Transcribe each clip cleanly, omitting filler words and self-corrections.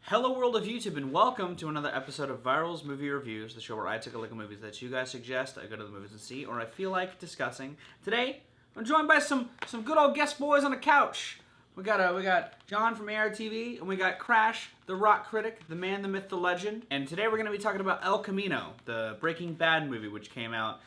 Hello world of YouTube and welcome to another episode of Viral's Movie Reviews, the show where I take a look at movies that you guys suggest, I go to the movies and see, or I feel like discussing. Today, I'm joined by some good old guest boys on the couch. We got John from ARTV, and we got Crash, the rock critic, the man, the myth, the legend. And today we're going to be talking about El Camino, the Breaking Bad movie, which came out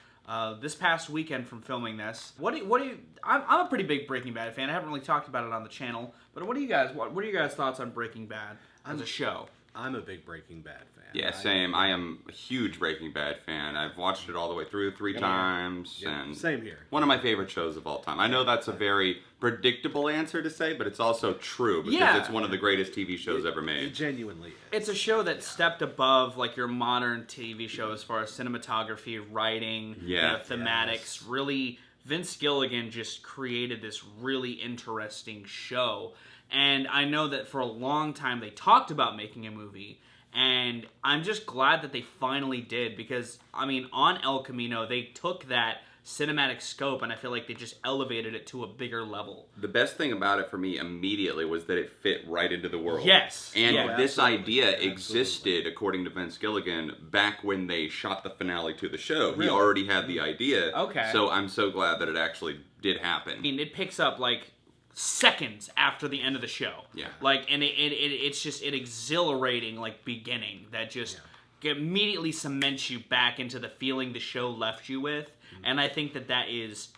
this past weekend from filming this. I'm a pretty big Breaking Bad fan. I haven't really talked about it on the channel, but what are you guys' thoughts on Breaking Bad as a show? I'm a big Breaking Bad fan. Yeah, same. I am a huge Breaking Bad fan. I've watched it all the way through three times. Yeah, and same here. One of my favorite shows of all time. I know that's a very predictable answer to say, but it's also true because it's one of the greatest TV shows ever made. It genuinely is. It's a show that stepped above like your modern TV show as far as cinematography, writing, thematics. Yes. Really, Vince Gilligan just created this really interesting show. And I know that for a long time they talked about making a movie, and I'm just glad that they finally did because, I mean, on El Camino, they took that cinematic scope and I feel like they just elevated it to a bigger level. The best thing about it for me immediately was that it fit right into the world. Yes. And this absolutely. idea existed, according to Vince Gilligan, back when they shot the finale to the show. Really? He already had the idea. Okay. So I'm so glad that it actually did happen. I mean, it picks up like seconds after the end of the show. Yeah. Like, and it's just an exhilarating like beginning that just immediately cements you back into the feeling the show left you with. And I think that is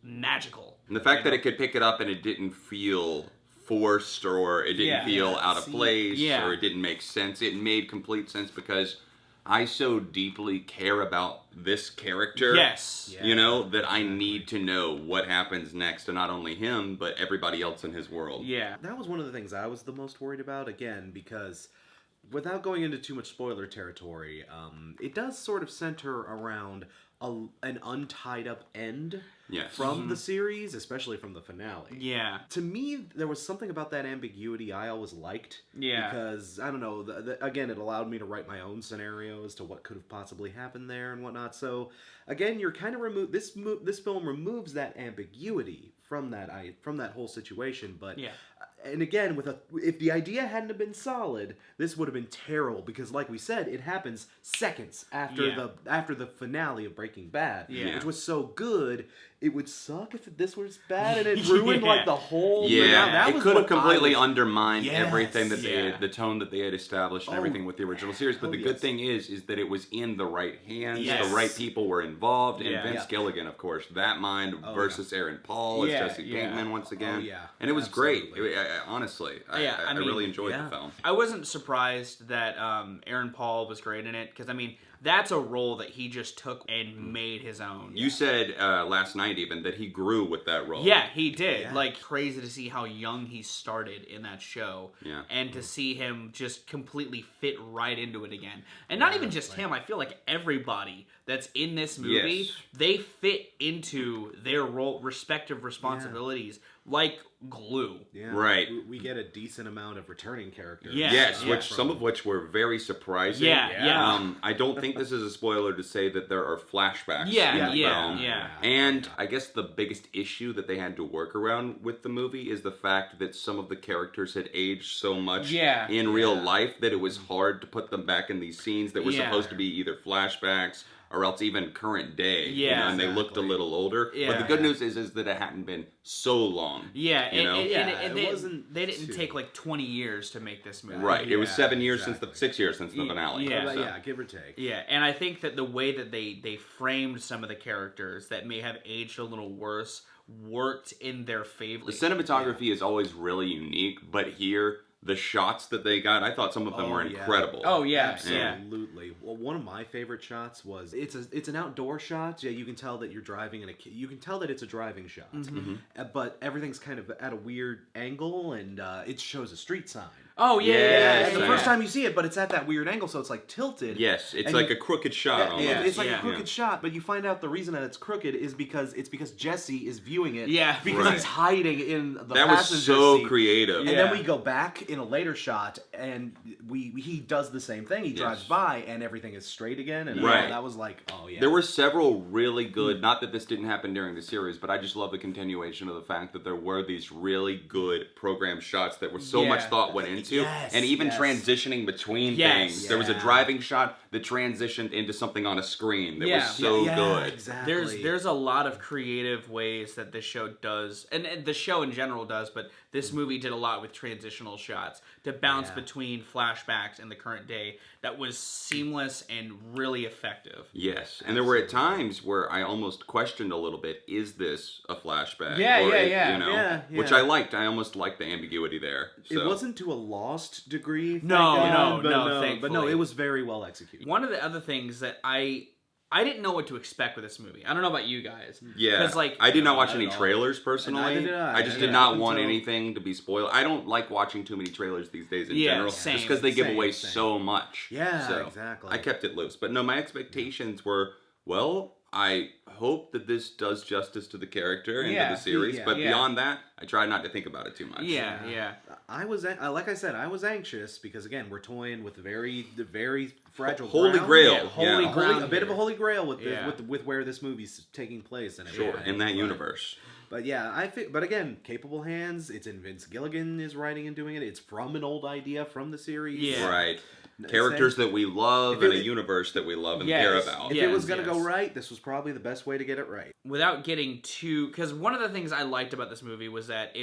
magical. And the fact that it could pick it up and it didn't feel forced or it didn't feel out of place or it didn't make sense. It made complete sense because I so deeply care about this character. Yes. You know, that I need to know what happens next to not only him, but everybody else in his world. Yeah. That was one of the things I was the most worried about, again, because without going into too much spoiler territory, it does sort of center around an untied up end from the series, especially from the finale. Yeah. To me, there was something about that ambiguity I always liked. Yeah. Because, I don't know, again, it allowed me to write my own scenario as to what could have possibly happened there and whatnot. So, again, you're kind of this film removes that ambiguity from that whole situation. But and again, if the idea hadn't have been solid, this would have been terrible because, like we said, it happens seconds after the finale of Breaking Bad, which was so good. It would suck if this was bad and it ruined like the whole. It could have completely undermined everything that the tone that they had established and everything with the original series. But the good thing is that it was in the right hands. Yes. The right people were involved, and Vince Gilligan, of course, that mind versus Aaron Paul as Jesse Pinkman once again. And it was great. Honestly, I really enjoyed the film. I wasn't surprised that Aaron Paul was great in it because, I mean, that's a role that he just took and made his own. You said last night even that he grew with that role. Yeah, he did. Yeah. Like, crazy to see how young he started in that show. Yeah. And to see him just completely fit right into it again. And not even just him. I feel like everybody that's in this movie, they fit into their respective responsibilities like glue. Yeah. Right. We get a decent amount of returning characters. Some of which were very surprising. I don't think this is a spoiler to say that there are flashbacks in the film. And I guess the biggest issue that they had to work around with the movie is the fact that some of the characters had aged so much in real life that it was hard to put them back in these scenes that were supposed to be either flashbacks or else even current day. And they looked a little older. But the good news is that it hadn't been so long. They didn't take like 20 years to make this movie. Right. It was 6 years since the finale. Give or take. Yeah, and I think that the way that they framed some of the characters that may have aged a little worse worked in their favor. The cinematography is always really unique, but here, the shots that they got, I thought some of them were incredible. Oh yeah, absolutely. Well, one of my favorite shots was it's an outdoor shot. Yeah, you can tell that you're driving you can tell that it's a driving shot, but everything's kind of at a weird angle, and it shows a street sign. Oh, yeah. And the first time you see it, but it's at that weird angle, so it's like tilted. Yes, it's like a crooked shot almost. It's like a crooked shot, but you find out the reason that it's crooked is because Jesse is viewing it. Yeah. Because he's hiding in the that passenger was so seat. creative. And then we go back in a later shot, and he does the same thing. He drives by, and everything is straight again. And that was like, oh, yeah. There were several really good, not that this didn't happen during the series, but I just love the continuation of the fact that there were these really good program shots that were so much thought went into into, Yes, and even yes. transitioning between Yes. things. There was a Yeah. driving shot that transitioned into something on a screen that Yeah. was so Yeah, good. Exactly. There's a lot of creative ways that this show does, and the show in general does, but this movie did a lot with transitional shots to bounce Yeah. between flashbacks and the current day that was seamless and really effective. Yes, and there were at times where I almost questioned a little bit: is this a flashback? Yeah, or yeah. You know, Yeah, which yeah. I liked. I almost liked the ambiguity there. It So. wasn't to a lost degree. thank No, God, no, but thankfully. it was very well executed. One of the other things that I didn't know what to expect with this movie. I don't know about you guys. Yeah, 'Cause, like, I did not No, watch not any at all. trailers personally. Neither did I. just Yeah. did not want Until- anything to be spoiled. I don't like watching too many trailers these days in Yeah, general, same, just because they give same, away same. so much. Yeah, so exactly. I kept it loose, but no, my expectations were well. I hope that this does justice to the character and Yeah, to the series, yeah, but yeah. beyond that, I try not to think about it too much. Yeah. I was like I said, I was anxious because again, we're toying with the very fragile Holy ground. Grail, Yeah, holy yeah. ground A bit of a here. holy grail with Yeah. with where this movie's taking place and Sure, everything. in that But- universe. But yeah, but again, capable hands. It's in Vince Gilligan is writing and doing it. It's from an old idea from the series. Yeah. Right. Characters that we love If and a it- universe that we love and Yes. care about. If Yes, it was gonna go yes. right, this was probably the best way to get it right. Without getting too, because one of the things I liked about this movie was that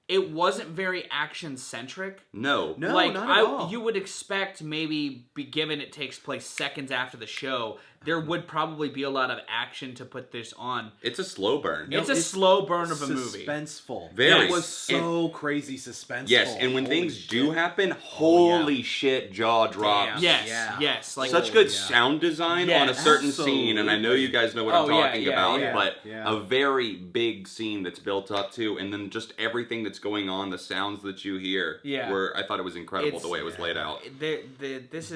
it wasn't very action centric. No. No, Like not at all. you would expect, maybe given it takes place seconds after the show, there would probably be a lot of action to put this on. It's a slow burn. It's a slow burn of a movie. Suspenseful. Very. It was so crazy suspenseful. Yes, and when Holy things shit. do happen, holy shit, jaw drops. Yes, Yeah. yes. Like Such good yeah. sound design Yes. on a certain scene, and I know you guys know what I'm Oh, yeah, talking yeah, about, yeah. but Yeah. a very big scene that's built up to, and then just everything that's going on, the sounds that you hear, Yeah. were I thought it was incredible It's- the way it was laid out. This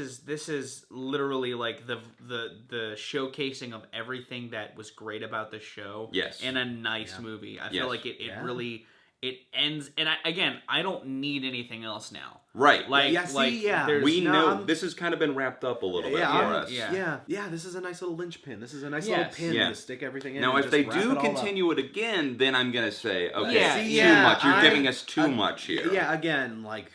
is literally like the showcasing of everything that was great about the show. Yes. In a nice movie. I feel Yes. like it Yeah. really it ends, and I don't need anything else now. Right. Like Yeah, see, like yeah. there's We No, know I'm- this has kind of been wrapped up a little bit Yeah, for I'm- us. yeah. This is a nice little linchpin. This is a nice Yes. little pin Yeah. to stick everything in. Now, and if just they wrap do it all up. continue it again, then I'm gonna say, okay, Yeah, too yeah, much. You're giving us too much here. Yeah, again, like,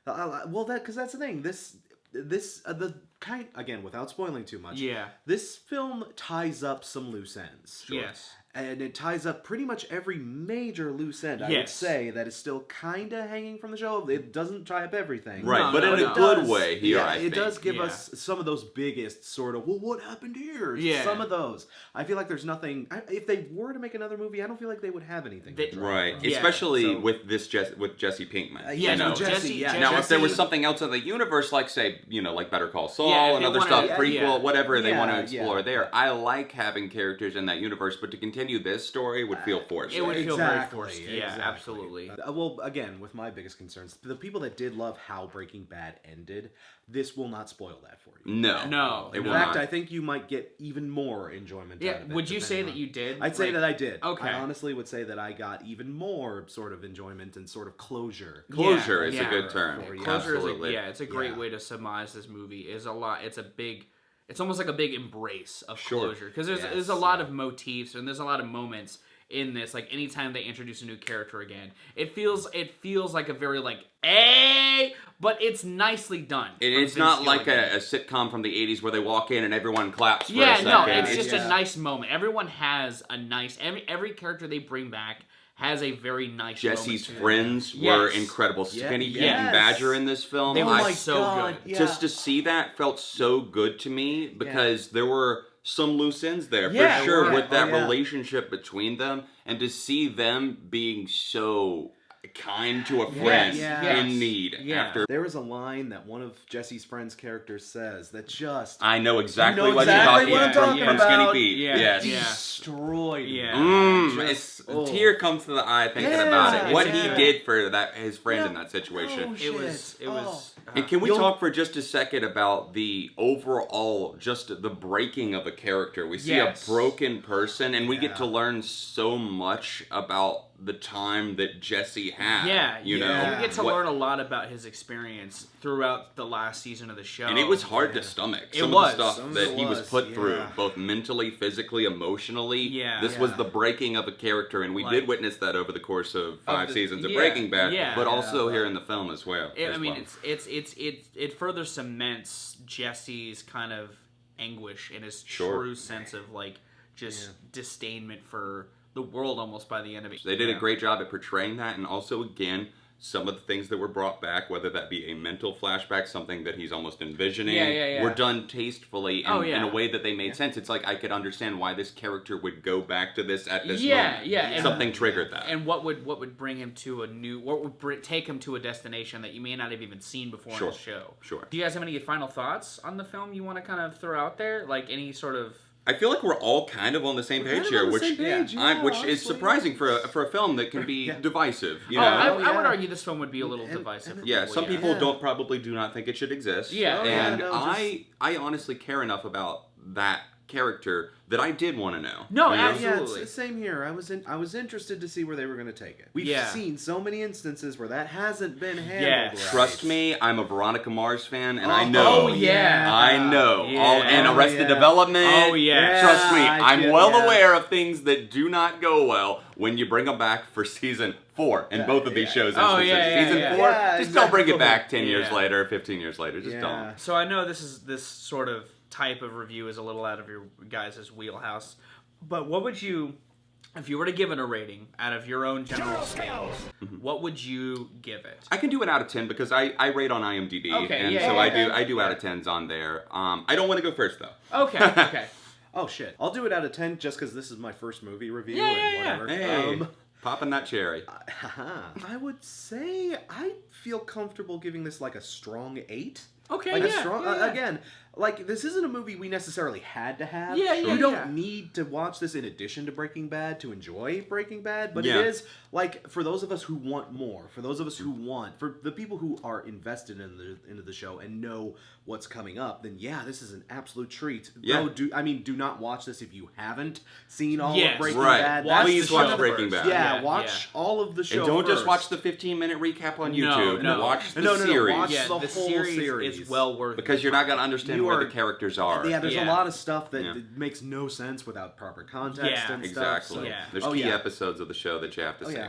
well, because that's the thing. The kind again, without spoiling too much. Yeah. This film ties up some loose ends. Yes. And it ties up pretty much every major loose end, I would Yes. say, that is still kind of hanging from the show. It doesn't tie up everything. Right, No, but no, in no. a good does- way here, yeah, I it think. does give Yeah. us some of those biggest sort of, well, what happened here? Yeah. Some of those. I feel like there's nothing, if they were to make another movie, I don't feel like they would have anything to draw Right, from. Yeah, especially so- with with Jesse Pinkman. Yeah, you no, know? Jesse- yeah. Now, if there was Jesse- something else in the universe, like say, like Better Call Saul Yeah, if and they other wanna- stuff, yeah, prequel, yeah. whatever they want to Yeah, explore yeah. there, I like having characters in that universe. But to continue this story would feel forced. It would feel very Exactly, forced. Yeah, exactly. absolutely. Well, again, with my biggest concerns, the people that did love how Breaking Bad ended, this will not spoil that for you. No, No. it In will fact, not. I think you might get even more enjoyment Yeah. out of it. Would you say depending that on- you did? I'd say Like- that I did. Okay. I honestly would say that I got even more sort of enjoyment and sort of closure. Closure is yeah. a good term. For you. Closure Absolutely. it's a great Yeah. way to surmise this movie. It's almost like a big embrace of Sure. closure, because there's Yes, a lot yeah. of motifs and there's a lot of moments in this. Like anytime they introduce a new character again, it feels like a very like but it's nicely done. And from it's Vince not like Gilligan. a sitcom from the 80s where they walk in and everyone claps for a Yeah, second. no, it's just Yeah. a nice moment. Everyone has a nice every character they bring back has a very nice Jesse's moment to them. friends Yes. were incredible. Yeah, Skinny Pete yes. and Badger in this film. They were I- so good. Yeah. Just to see that felt so good to me because there were some loose ends there Yeah, for sure yeah. with that Oh, yeah. relationship between them, and to see them being so kind to a friend yes. in need Yeah. after. There was a line that one of Jesse's friends' characters says that just I know exactly You know what exactly you're what I'm talking talking from Skinny about. Pete. Yeah. Yes. Yeah. destroyed me. Yeah. It's oh. a tear comes to the eye thinking Yeah, about it. What yeah. he did for his friend Yeah. in that situation. Oh, It was shit. And can we You'll- talk for just a second about the overall, just the breaking of a character? We see Yes. a broken person, and we get Yeah. to learn so much about the time that Jesse had. You know, we get to learn a lot about his experience throughout the last season of the show, and it was hard to stomach. It Some was. of the stuff that he was put through, both mentally, physically, emotionally. This was the breaking of a character, and we did witness that over the course of 5 seasons of Breaking Bad, but also here in the film as well. It further cements Jesse's kind of anguish and his true sense of like just disdainment for the world almost by the end of it. They did a great job at portraying that, and also again some of the things that were brought back, whether that be a mental flashback, something that he's almost envisioning, were done tastefully and in a way that they made sense. It's like I could understand why this character would go back to this at this moment. Something triggered that. And what would bring him to a new, take him to a destination that you may not have even seen before in the show. Sure. Do you guys have any final thoughts on the film you want to kind of throw out there? Like any sort of... I feel like we're all kind of on the same page here, which is surprising for a film that can be divisive. You know? I would argue this film would be a little divisive. Some people do not think it should exist. I honestly care enough about that character that I did want to know. No, absolutely. Yeah, it's same here. I was interested to see where they were going to take it. We've seen so many instances where that hasn't been handled right. Trust me, I'm a Veronica Mars fan, and I know. I know. Yeah. And Arrested Development. Trust me, I'm well aware of things that do not go well when you bring them back for season 4 in both of these shows. Season 4, just don't bring it back 10 years later, 15 years later. Just don't. So I know this sort of type of review is a little out of your guys' wheelhouse, but what would you, if you were to give it a rating out of your own general scales, what would you give it? I can do it out of 10 because I rate on IMDb, I do out of 10s on there. I don't want to go first though. Okay. Oh shit, I'll do it out of 10 just because this is my first movie review and whatever. Hey, popping that cherry. I would say I feel comfortable giving this like a strong 8. Okay, like a strong, again, like, this isn't a movie we necessarily had to have. You don't need to watch this in addition to Breaking Bad to enjoy Breaking Bad, but it is, like, for those of us who want more, for those of us who want, for the people who are invested into the show and know what's coming up, then this is an absolute treat. Though, do not watch this if you haven't seen all of Breaking Bad. Please watch Breaking Bad. Watch all of the show and don't first. just watch the 15-minute recap on YouTube. Watch the series. Watch the whole series. Is well worth because you're not going to understand where the characters are. Yeah, there's a lot of stuff that makes no sense without proper context and stuff. So, there's key episodes of the show that you have to see.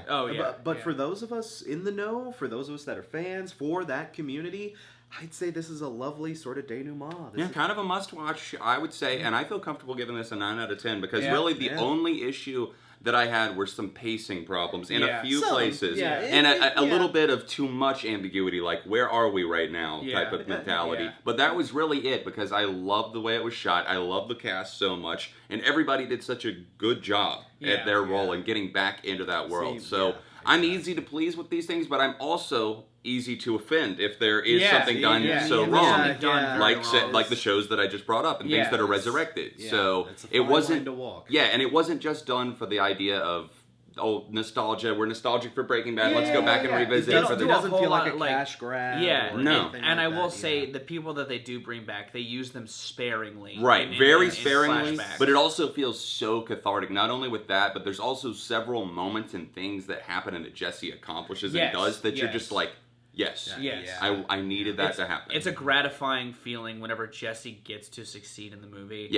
But for those of us in the know, for those of us that are fans, for that community, I'd say this is a lovely sort of denouement. Kind of a must-watch, I would say, and I feel comfortable giving this a 9 out of 10 because really the only issue that I had were some pacing problems in a few places, and a little bit of too much ambiguity, like where are we right now type of mentality. But that was really it because I love the way it was shot. I love the cast so much, and everybody did such a good job at their role and getting back into that world. I'm easy to please with these things, but I'm also easy to offend if there is something done wrong, like the shows that I just brought up and things that are resurrected. So it wasn't, and it wasn't just done for the idea of nostalgia. We're nostalgic for Breaking Bad. Let's go back and revisit. It doesn't feel like a cash grab. And I will say the people that they do bring back, they use them sparingly. Very sparingly. But it also feels so cathartic. Not only with that, but there's also several moments and things that happen and that Jesse accomplishes and does that you're just like, I needed that to happen. It's a gratifying feeling whenever Jesse gets to succeed in the movie.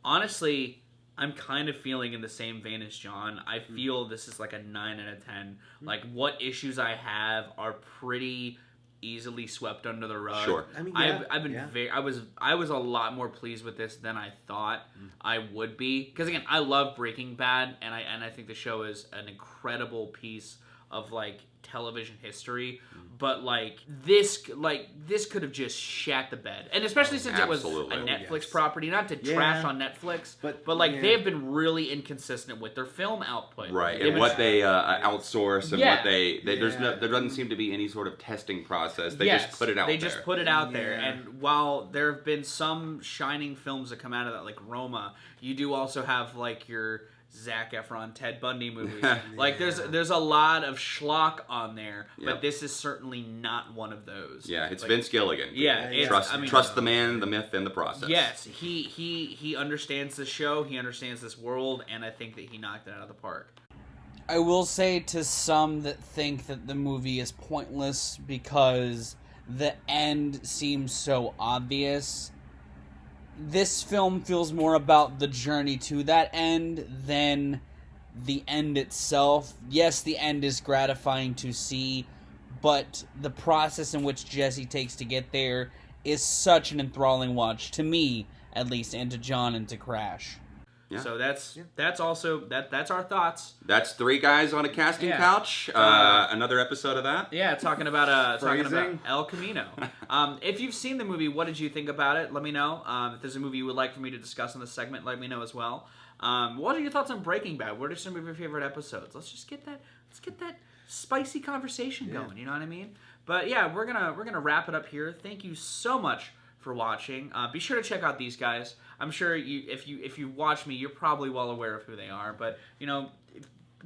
Honestly, I'm kind of feeling in the same vein as John. I feel this is like a 9 out of 10. Like, what issues I have are pretty easily swept under the rug. I mean, I've been I was a lot more pleased with this than I thought I would be. Because again, I love Breaking Bad, and I think the show is an incredible piece of like television history, but this could have just shat the bed, and especially since it was a Netflix property. Not to trash on Netflix, but they've been really inconsistent with their film output, and what they outsource and what they there doesn't seem to be any sort of testing process. They just put it out. They just put it out there, and while there have been some shining films that come out of that, like Roma, you do also have like your Zac Efron, Ted Bundy movies. There's a lot of schlock on there, but this is certainly not one of those. It's Vince Gilligan. Trust the man, the myth, and the process. Yes, he understands the show, he understands this world, and I think that he knocked it out of the park. I will say to some that think that the movie is pointless because the end seems so obvious, this film feels more about the journey to that end than the end itself. Yes, the end is gratifying to see, but the process in which Jesse takes to get there is such an enthralling watch, to me, at least, and to John and to Crash. Yeah. So that's also that's our thoughts. That's 3 guys on a casting couch. Another episode of that. Yeah, talking about El Camino. If you've seen the movie, what did you think about it? Let me know. If there's a movie you would like for me to discuss in this segment, let me know as well. What are your thoughts on Breaking Bad? What are some of your favorite episodes? Let's get that spicy conversation going. You know what I mean? But yeah, we're gonna wrap it up here. Thank you so much for watching. Be sure to check out these guys. I'm sure if you watch me, you're probably well aware of who they are. But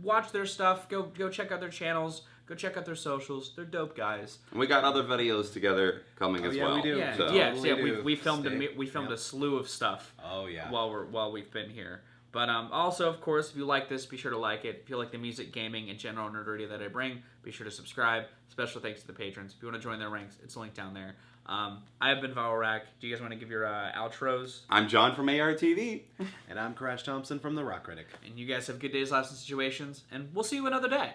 watch their stuff. Go check out their channels. Go check out their socials. They're dope guys. And we got other videos together coming as well. We do. Yeah, So. we filmed a slew of stuff. Oh yeah. While we've been here. But also, of course, if you like this, be sure to like it. If you like the music, gaming, and general nerdery that I bring, be sure to subscribe. Special thanks to the patrons. If you want to join their ranks, it's linked down there. I have been Valrak. Do you guys want to give your outros? I'm John from ARTV. And I'm Crash Thompson from The Rock Critic. And you guys have good days, lives, and situations. And we'll see you another day.